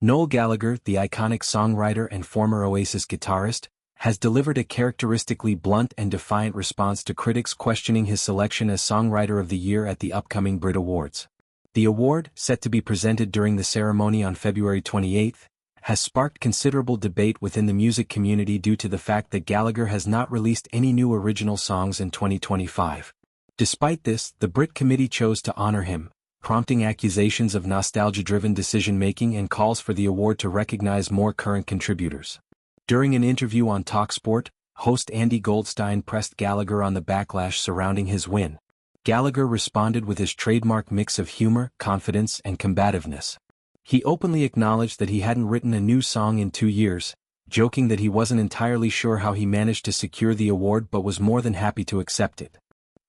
Noel Gallagher, the iconic songwriter and former Oasis guitarist, has delivered a characteristically blunt and defiant response to critics questioning his selection as Songwriter of the Year at the upcoming BRIT Awards. The award, set to be presented during the ceremony on February 28, has sparked considerable debate within the music community due to the fact that Gallagher has not released any new original songs in 2025. Despite this, the BRIT committee chose to honor him, prompting accusations of nostalgia-driven decision-making and calls for the award to recognize more current contributors. During an interview on TalkSport, host Andy Goldstein pressed Gallagher on the backlash surrounding his win. Gallagher responded with his trademark mix of humor, confidence, and combativeness. He openly acknowledged that he hadn't written a new song in 2 years, joking that he wasn't entirely sure how he managed to secure the award but was more than happy to accept it.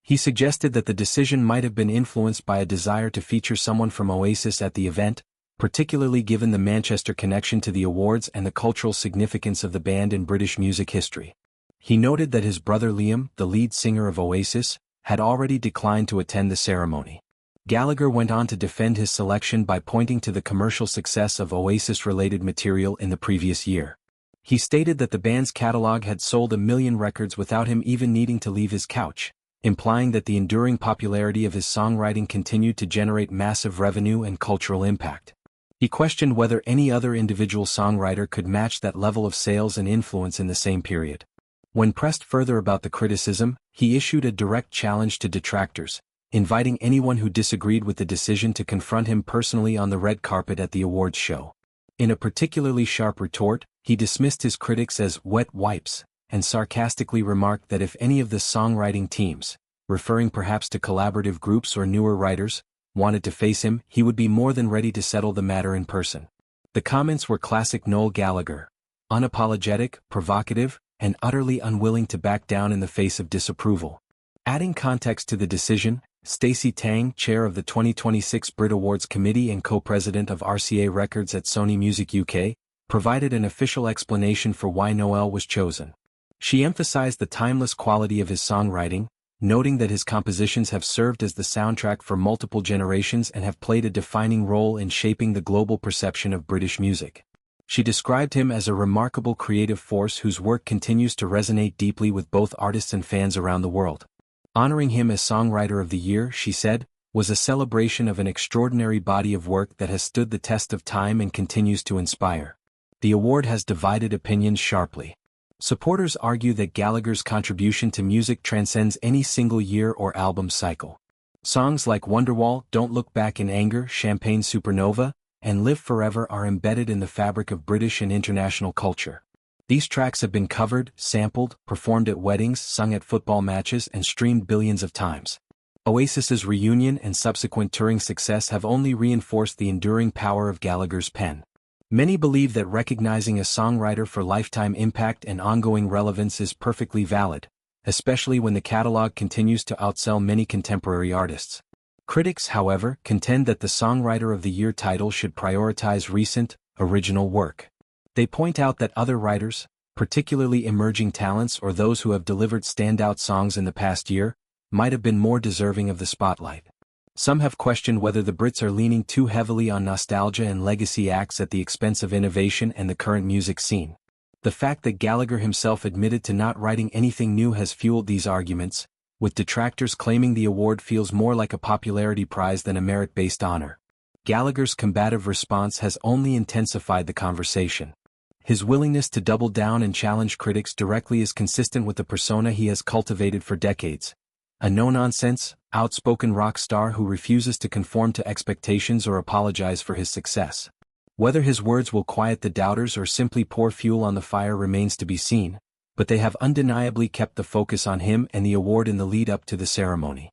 He suggested that the decision might have been influenced by a desire to feature someone from Oasis at the event, particularly given the Manchester connection to the awards and the cultural significance of the band in British music history. He noted that his brother Liam, the lead singer of Oasis, had already declined to attend the ceremony. Gallagher went on to defend his selection by pointing to the commercial success of Oasis-related material in the previous year. He stated that the band's catalog had sold 1 million records without him even needing to leave his couch, implying that the enduring popularity of his songwriting continued to generate massive revenue and cultural impact. He questioned whether any other individual songwriter could match that level of sales and influence in the same period. When pressed further about the criticism, he issued a direct challenge to detractors, inviting anyone who disagreed with the decision to confront him personally on the red carpet at the awards show. In a particularly sharp retort, he dismissed his critics as wet wipes, and sarcastically remarked that if any of the songwriting teams, referring perhaps to collaborative groups or newer writers, wanted to face him, he would be more than ready to settle the matter in person. The comments were classic Noel Gallagher, unapologetic, provocative, and utterly unwilling to back down in the face of disapproval. Adding context to the decision, Stacey Tang, chair of the 2026 BRIT Awards Committee and co-president of RCA Records at Sony Music UK, provided an official explanation for why Noel was chosen. She emphasized the timeless quality of his songwriting, noting that his compositions have served as the soundtrack for multiple generations and have played a defining role in shaping the global perception of British music. She described him as a remarkable creative force whose work continues to resonate deeply with both artists and fans around the world. Honoring him as Songwriter of the Year, she said, was a celebration of an extraordinary body of work that has stood the test of time and continues to inspire. The award has divided opinions sharply. Supporters argue that Gallagher's contribution to music transcends any single year or album cycle. Songs like Wonderwall, Don't Look Back in Anger, Champagne Supernova, and Live Forever are embedded in the fabric of British and international culture. These tracks have been covered, sampled, performed at weddings, sung at football matches, and streamed billions of times. Oasis's reunion and subsequent touring success have only reinforced the enduring power of Gallagher's pen. Many believe that recognizing a songwriter for lifetime impact and ongoing relevance is perfectly valid, especially when the catalog continues to outsell many contemporary artists. Critics, however, contend that the Songwriter of the Year title should prioritize recent, original work. They point out that other writers, particularly emerging talents or those who have delivered standout songs in the past year, might have been more deserving of the spotlight. Some have questioned whether the Brits are leaning too heavily on nostalgia and legacy acts at the expense of innovation and the current music scene. The fact that Gallagher himself admitted to not writing anything new has fueled these arguments, with detractors claiming the award feels more like a popularity prize than a merit-based honor. Gallagher's combative response has only intensified the conversation. His willingness to double down and challenge critics directly is consistent with the persona he has cultivated for decades. A no-nonsense, outspoken rock star who refuses to conform to expectations or apologize for his success. Whether his words will quiet the doubters or simply pour fuel on the fire remains to be seen, but they have undeniably kept the focus on him and the award in the lead-up to the ceremony.